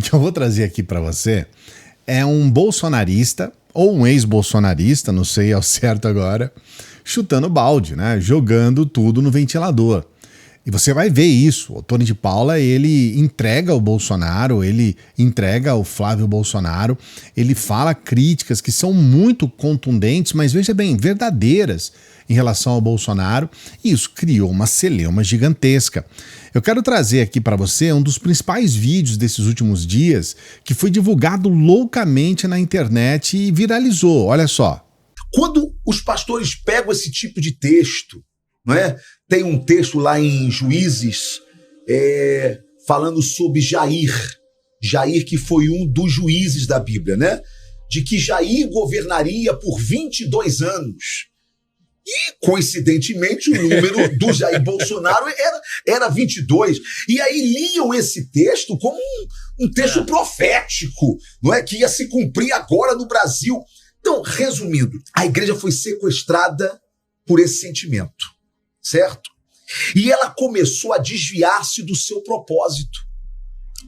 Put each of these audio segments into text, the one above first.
que eu vou trazer aqui para você é um bolsonarista ou um ex-bolsonarista, não sei ao certo agora, chutando balde, né? Jogando tudo no ventilador. E você vai ver isso. O Tony de Paula, ele entrega o Bolsonaro, ele entrega o Flávio Bolsonaro, ele fala críticas que são muito contundentes, mas veja bem, verdadeiras em relação ao Bolsonaro, e isso criou uma celeuma gigantesca. Eu quero trazer aqui para você um dos principais vídeos desses últimos dias, que foi divulgado loucamente na internet e viralizou. Olha só. Quando os pastores pegam esse tipo de texto, não é? Tem um texto lá em Juízes falando sobre Jair. Jair, que foi um dos juízes da Bíblia, né? De que Jair governaria por 22 anos. E, coincidentemente, o número do Jair Bolsonaro era 22. E aí liam esse texto como um texto profético, não é? Que ia se cumprir agora no Brasil. Então, resumindo, a igreja foi sequestrada por esse sentimento. Certo? E ela começou a desviar-se do seu propósito.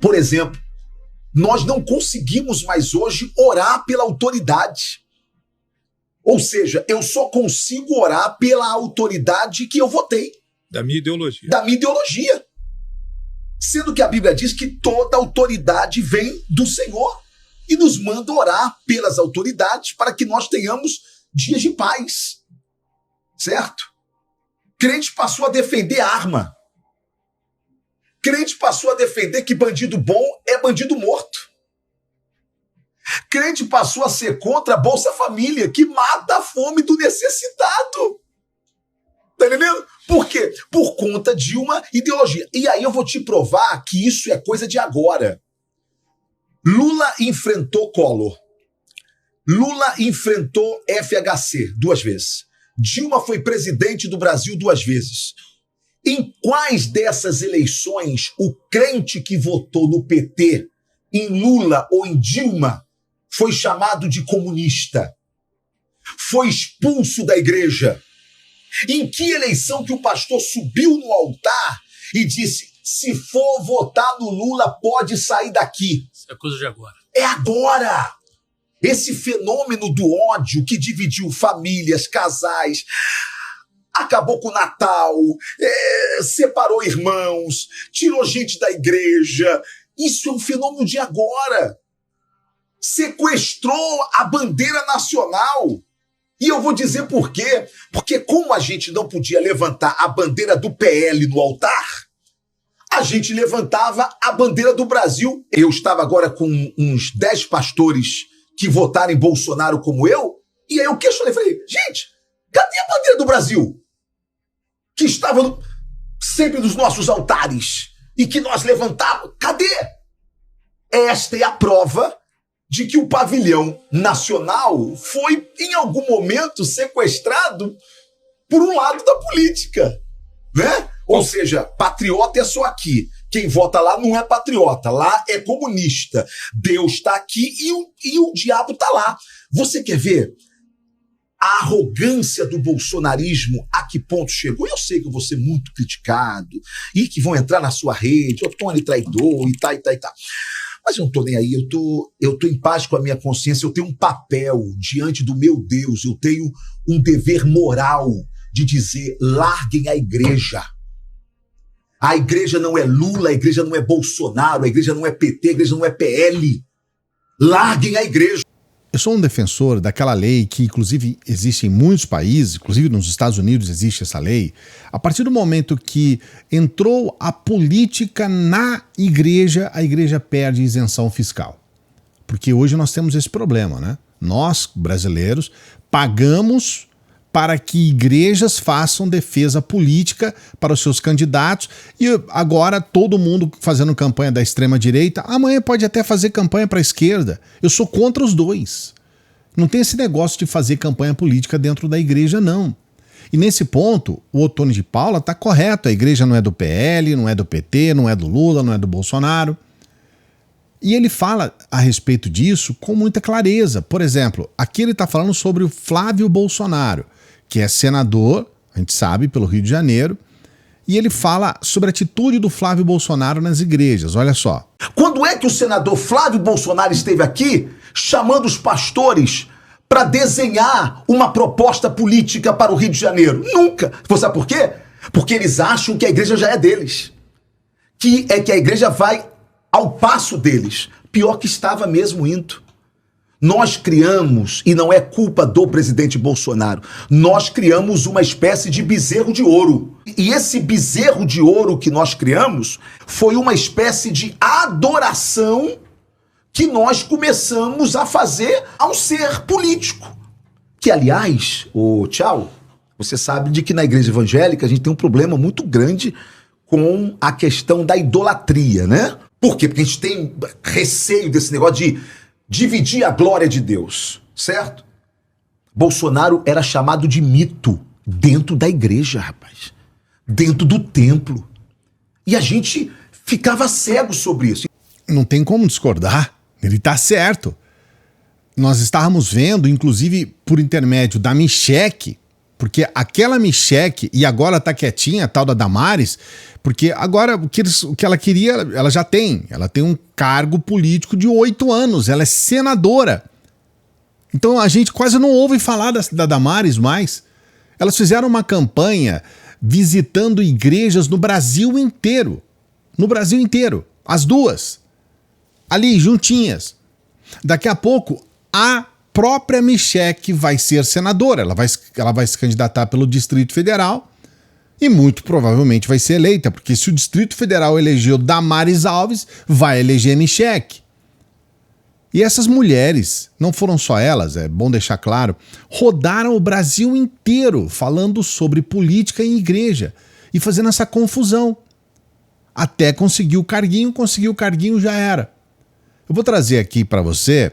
Por exemplo, nós não conseguimos mais hoje orar pela autoridade. Ou seja, eu só consigo orar pela autoridade que eu votei. Da minha ideologia. Da minha ideologia. Sendo que a Bíblia diz que toda autoridade vem do Senhor e nos manda orar pelas autoridades para que nós tenhamos dias de paz. Certo? Crente passou a defender arma. Crente passou a defender que bandido bom é bandido morto. Crente passou a ser contra a Bolsa Família, que mata a fome do necessitado. Tá entendendo? Por quê? Por conta de uma ideologia. E aí eu vou te provar que isso é coisa de agora. Lula enfrentou Collor. Lula enfrentou FHC 2 vezes. Dilma foi presidente do Brasil 2 vezes. Em quais dessas eleições o crente que votou no PT, em Lula ou em Dilma, foi chamado de comunista? Foi expulso da igreja? Em que eleição que o pastor subiu no altar e disse: se for votar no Lula, pode sair daqui? Isso é coisa de agora. É agora! Esse fenômeno do ódio que dividiu famílias, casais, acabou com o Natal, separou irmãos, tirou gente da igreja. Isso é um fenômeno de agora. Sequestrou a bandeira nacional. E eu vou dizer por quê. Porque como a gente não podia levantar a bandeira do PL no altar, a gente levantava a bandeira do Brasil. Eu estava agora com uns 10 pastores que votaram em Bolsonaro como eu, e aí eu questionei, falei, gente, cadê a bandeira do Brasil? Que estava sempre nos nossos altares, e que nós levantávamos, cadê? Esta é a prova de que o pavilhão nacional foi, em algum momento, sequestrado por um lado da política, né? Ou seja, patriota é só aqui. Quem vota lá não é patriota, lá é comunista. Deus está aqui e o diabo está lá. Você quer ver a arrogância do bolsonarismo a que ponto chegou? Eu sei que eu vou ser muito criticado e que vão entrar na sua rede, o Tony traidor e tá. Mas eu não tô nem aí, eu tô em paz com a minha consciência, eu tenho um papel diante do meu Deus, eu tenho um dever moral de dizer: larguem a igreja. A igreja não é Lula, a igreja não é Bolsonaro, a igreja não é PT, a igreja não é PL. Larguem a igreja. Eu sou um defensor daquela lei que, inclusive, existe em muitos países, inclusive nos Estados Unidos existe essa lei. A partir do momento que entrou a política na igreja, a igreja perde isenção fiscal. Porque hoje nós temos esse problema, né? Nós, brasileiros, pagamos para que igrejas façam defesa política para os seus candidatos, e agora todo mundo fazendo campanha da extrema-direita, amanhã pode até fazer campanha para a esquerda. Eu sou contra os dois. Não tem esse negócio de fazer campanha política dentro da igreja, não. E nesse ponto, o Tony de Paula está correto, a igreja não é do PL, não é do PT, não é do Lula, não é do Bolsonaro. E ele fala a respeito disso com muita clareza. Por exemplo, aqui ele está falando sobre o Flávio Bolsonaro, que é senador, a gente sabe, pelo Rio de Janeiro, E ele fala sobre a atitude do Flávio Bolsonaro nas igrejas, olha só. Quando é que o senador Flávio Bolsonaro esteve aqui chamando os pastores para desenhar uma proposta política para o Rio de Janeiro? Nunca. Você sabe por quê? Porque eles acham que a igreja já é deles. Que a igreja vai ao passo deles. Pior que estava mesmo indo. Nós criamos, e não é culpa do presidente Bolsonaro, nós criamos uma espécie de bezerro de ouro. E esse bezerro de ouro que nós criamos foi uma espécie de adoração que nós começamos a fazer a um ser político. Que, aliás, Tchau, você sabe de que na igreja evangélica a gente tem um problema muito grande com a questão da idolatria, né? Por quê? Porque a gente tem receio desse negócio de dividir a glória de Deus, certo? Bolsonaro era chamado de mito dentro da igreja, rapaz. Dentro do templo. E a gente ficava cego sobre isso. Não tem como discordar. Ele tá certo. Nós estávamos vendo, inclusive por intermédio da Micheque, porque aquela Micheque, e agora tá quietinha, a tal da Damares, porque agora o que ela queria, ela já tem. Ela tem um cargo político de 8 anos, ela é senadora. Então a gente quase não ouve falar da Damares mais. Elas fizeram uma campanha visitando igrejas no Brasil inteiro. No Brasil inteiro. As duas. Ali, juntinhas. Daqui a pouco, a própria Micheque vai ser senadora. Ela vai se candidatar pelo Distrito Federal e muito provavelmente vai ser eleita, porque se o Distrito Federal elegeu Damares Alves, vai eleger Micheque. E essas mulheres, não foram só elas, é bom deixar claro, rodaram o Brasil inteiro falando sobre política em igreja e fazendo essa confusão. Até conseguir o carguinho já era. Eu vou trazer aqui para você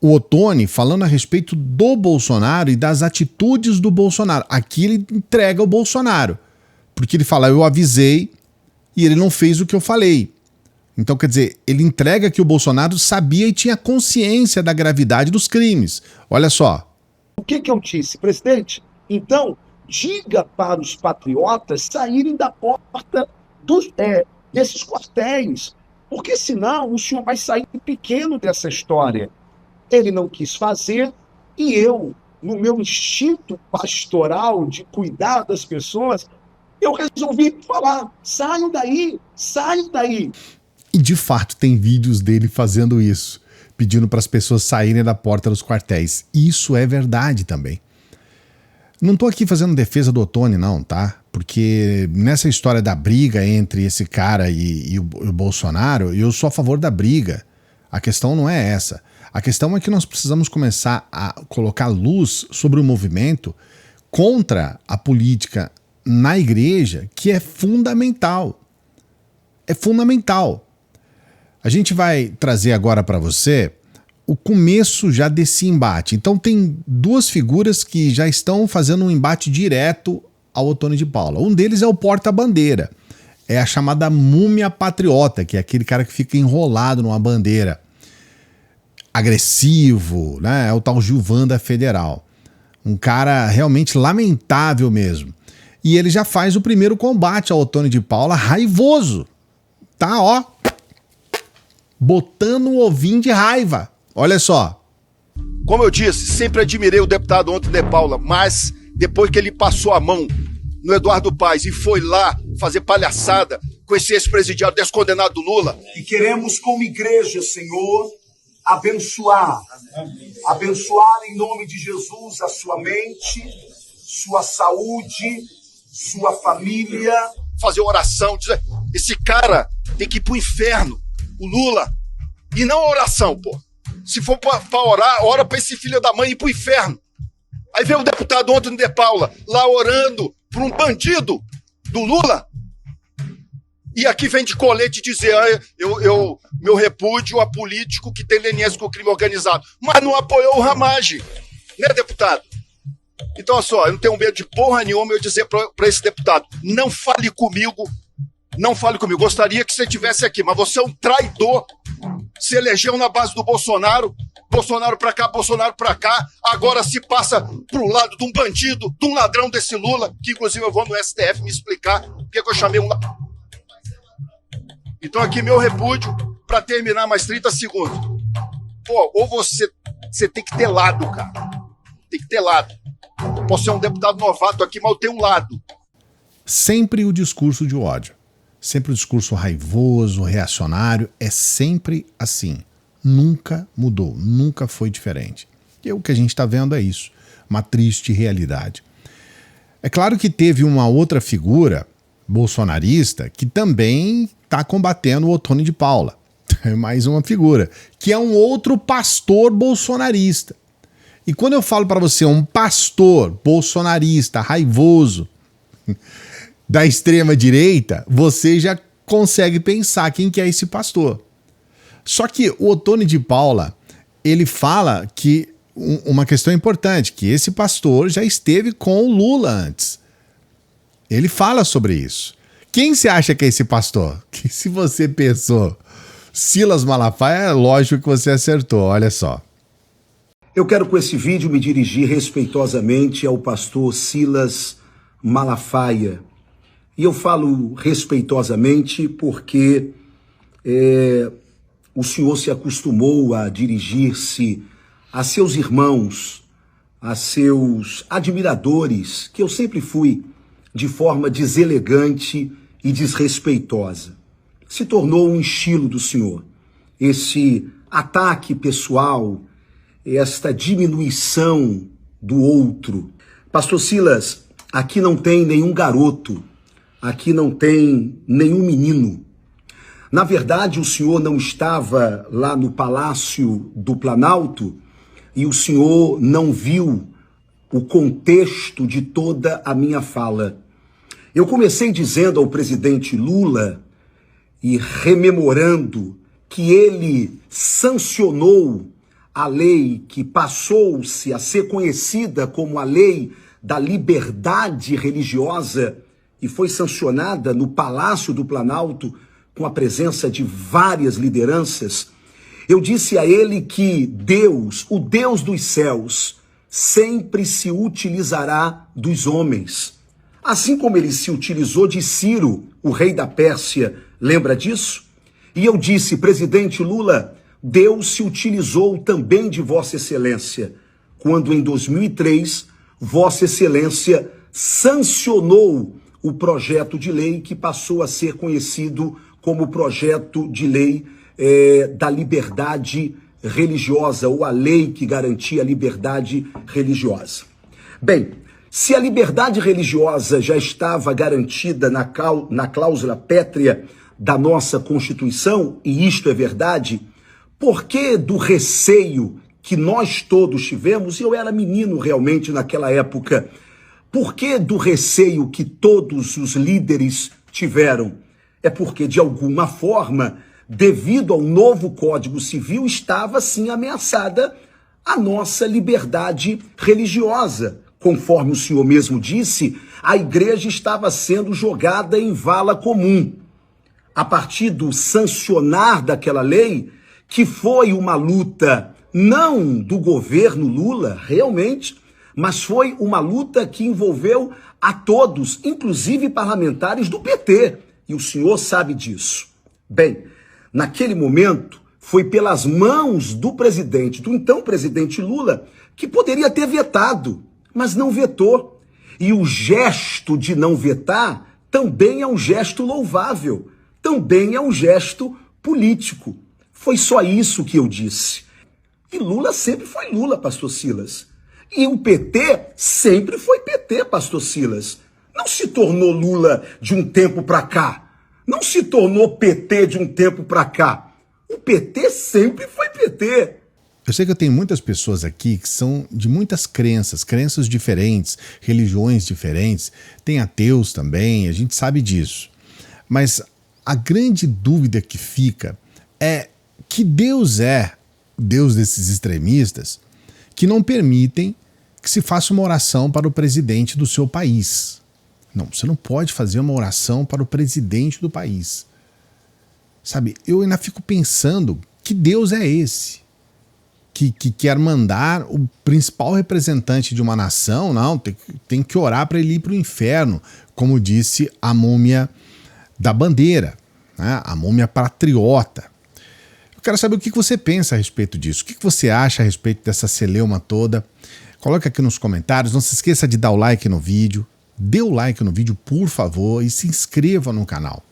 o Ottoni falando a respeito do Bolsonaro e das atitudes do Bolsonaro. Aqui ele entrega o Bolsonaro, porque ele fala, eu avisei e ele não fez o que eu falei. Então, quer dizer, ele entrega que o Bolsonaro sabia e tinha consciência da gravidade dos crimes. Olha só. O que eu disse, presidente? Então, diga para os patriotas saírem da porta desses quartéis, porque senão o senhor vai sair pequeno dessa história. Ele não quis fazer e eu, no meu instinto pastoral de cuidar das pessoas, eu resolvi falar, saiam daí, saiam daí. E de fato tem vídeos dele fazendo isso, pedindo para as pessoas saírem da porta dos quartéis. Isso é verdade também. Não tô aqui fazendo defesa do Ottoni não, tá? Porque nessa história da briga entre esse cara e o Bolsonaro, eu sou a favor da briga. A questão não é essa. A questão é que nós precisamos começar a colocar luz sobre o movimento contra a política na igreja, que é fundamental. É fundamental. A gente vai trazer agora para você o começo já desse embate. Então tem duas figuras que já estão fazendo um embate direto ao Ottoni de Paula. Um deles é o porta-bandeira. É a chamada múmia patriota, que é aquele cara que fica enrolado numa bandeira. Agressivo, né? É o tal Gilvan Federal. Um cara realmente lamentável mesmo. E ele já faz o primeiro combate ao Ottoni de Paula raivoso. Tá, ó. Botando um ovinho de raiva. Olha só. Como eu disse, sempre admirei o deputado Ottoni de Paula, mas depois que ele passou a mão no Eduardo Paes e foi lá fazer palhaçada com esse ex-presidiário descondenado do Lula. E queremos, como igreja, Senhor, abençoar em nome de Jesus a sua mente, sua saúde, sua família. Fazer oração, dizer, esse cara tem que ir pro inferno, o Lula. E não a oração, pô. Se for pra orar, ora pra esse filho da mãe ir pro inferno. Aí vem o deputado Ottoni de Paula lá orando por um bandido do Lula. E aqui vem de colete dizer, meu repúdio a político que tem leniência com o crime organizado. Mas não apoiou o Ramagem, né, deputado? Então, olha só, eu não tenho medo de porra nenhuma eu dizer para esse deputado, não fale comigo. Gostaria que você estivesse aqui, mas você é um traidor. Se elegeu na base do Bolsonaro Bolsonaro pra cá, Bolsonaro pra cá. Agora se passa pro lado de um bandido, de um ladrão desse Lula, que inclusive eu vou no STF me explicar porque que eu chamei um... Então aqui meu repúdio pra terminar mais 30 segundos. Pô, ou você tem que ter lado, cara. Tem que ter lado. Posso ser um deputado novato aqui, mas eu tenho um lado. Sempre o discurso de ódio. Sempre o discurso raivoso, reacionário. É sempre assim. Nunca mudou. Nunca foi diferente. E o que a gente está vendo é isso. Uma triste realidade. É claro que teve uma outra figura bolsonarista que também está combatendo o Ottoni de Paula. É mais uma figura. Que é um outro pastor bolsonarista. E quando eu falo para você um pastor bolsonarista, raivoso, da extrema direita, você já consegue pensar quem que é esse pastor. Só que o Ottoni de Paula, ele fala que uma questão importante, que esse pastor já esteve com o Lula antes. Ele fala sobre isso. Quem você acha que é esse pastor? Que se você pensou Silas Malafaia, é lógico que você acertou, olha só. Eu quero com esse vídeo me dirigir respeitosamente ao pastor Silas Malafaia. E eu falo respeitosamente porque o senhor se acostumou a dirigir-se a seus irmãos, a seus admiradores, que eu sempre fui, de forma deselegante e desrespeitosa. Se tornou um estilo do senhor. Esse ataque pessoal, esta diminuição do outro. Pastor Silas, aqui não tem nenhum garoto, aqui não tem nenhum menino. Na verdade, o senhor não estava lá no Palácio do Planalto e o senhor não viu o contexto de toda a minha fala. Eu comecei dizendo ao presidente Lula e rememorando que ele sancionou a lei que passou-se a ser conhecida como a Lei da Liberdade Religiosa e foi sancionada no Palácio do Planalto com a presença de várias lideranças. Eu disse a ele que Deus, o Deus dos céus, sempre se utilizará dos homens. Assim como ele se utilizou de Ciro, o rei da Pérsia, lembra disso? E eu disse, presidente Lula, Deus se utilizou também de Vossa Excelência, quando em 2003, Vossa Excelência sancionou o projeto de lei que passou a ser conhecido como projeto de lei da liberdade religiosa, ou a lei que garantia a liberdade religiosa. Bem, se a liberdade religiosa já estava garantida na cláusula pétrea da nossa Constituição, e isto é verdade, por que do receio que nós todos tivemos, e eu era menino realmente naquela época, por que do receio que todos os líderes tiveram? É porque, de alguma forma, devido ao novo Código Civil, estava sim ameaçada a nossa liberdade religiosa. Conforme o senhor mesmo disse, a igreja estava sendo jogada em vala comum. A partir do sancionar daquela lei, que foi uma luta não do governo Lula, realmente, mas foi uma luta que envolveu a todos, inclusive parlamentares do PT, e o senhor sabe disso. Bem, naquele momento, foi pelas mãos do presidente, do então presidente Lula, que poderia ter vetado, mas não vetou. E o gesto de não vetar também é um gesto louvável, também é um gesto político. Foi só isso que eu disse. E Lula sempre foi Lula, pastor Silas. E o PT sempre foi PT, pastor Silas. Não se tornou Lula de um tempo para cá. Não se tornou PT de um tempo para cá. O PT sempre foi PT. Eu sei que eu tenho muitas pessoas aqui que são de muitas crenças diferentes, religiões diferentes, tem ateus também, a gente sabe disso. Mas a grande dúvida que fica é que Deus é Deus desses extremistas que não permitem que se faça uma oração para o presidente do seu país. Não, você não pode fazer uma oração para o presidente do país. Sabe, eu ainda fico pensando, que Deus é esse? que quer mandar o principal representante de uma nação, não, tem que orar para ele ir para o inferno, como disse a múmia da bandeira, né? A múmia patriota. Eu quero saber o que você pensa a respeito disso, o que você acha a respeito dessa celeuma toda. Coloca aqui nos comentários, não se esqueça de dar o like no vídeo, dê o like no vídeo, por favor, e se inscreva no canal.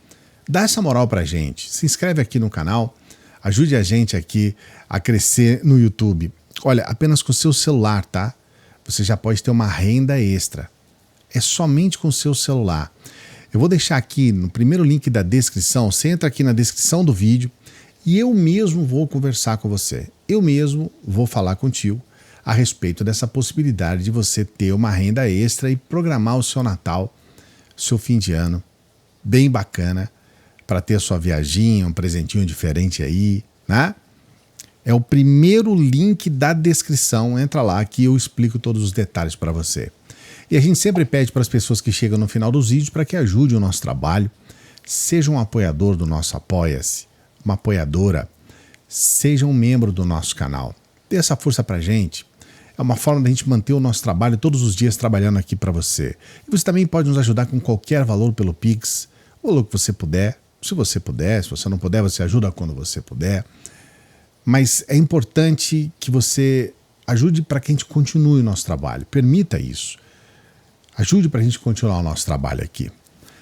Dá essa moral pra gente, se inscreve aqui no canal, ajude a gente aqui a crescer no YouTube. Olha, apenas com o seu celular, tá? Você já pode ter uma renda extra. É somente com o seu celular. Eu vou deixar aqui no primeiro link da descrição, você entra aqui na descrição do vídeo e eu mesmo vou conversar com você. Eu mesmo vou falar contigo a respeito dessa possibilidade de você ter uma renda extra e programar o seu Natal, seu fim de ano, bem bacana, para ter a sua viaginha, um presentinho diferente aí, né? É o primeiro link da descrição, entra lá que eu explico todos os detalhes para você. E a gente sempre pede para as pessoas que chegam no final dos vídeos para que ajudem o nosso trabalho, seja um apoiador do nosso Apoia-se, uma apoiadora, seja um membro do nosso canal. Dê essa força para a gente. É uma forma da gente manter o nosso trabalho todos os dias trabalhando aqui para você. E você também pode nos ajudar com qualquer valor pelo Pix, o valor que você puder. Se você puder, se você não puder, você ajuda quando você puder. Mas é importante que você ajude para que a gente continue o nosso trabalho. Permita isso. Ajude para a gente continuar o nosso trabalho aqui.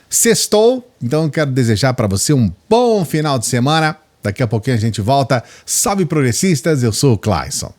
Sextou, então eu quero desejar para você um bom final de semana. Daqui a pouquinho a gente volta. Salve progressistas, eu sou o Clayson.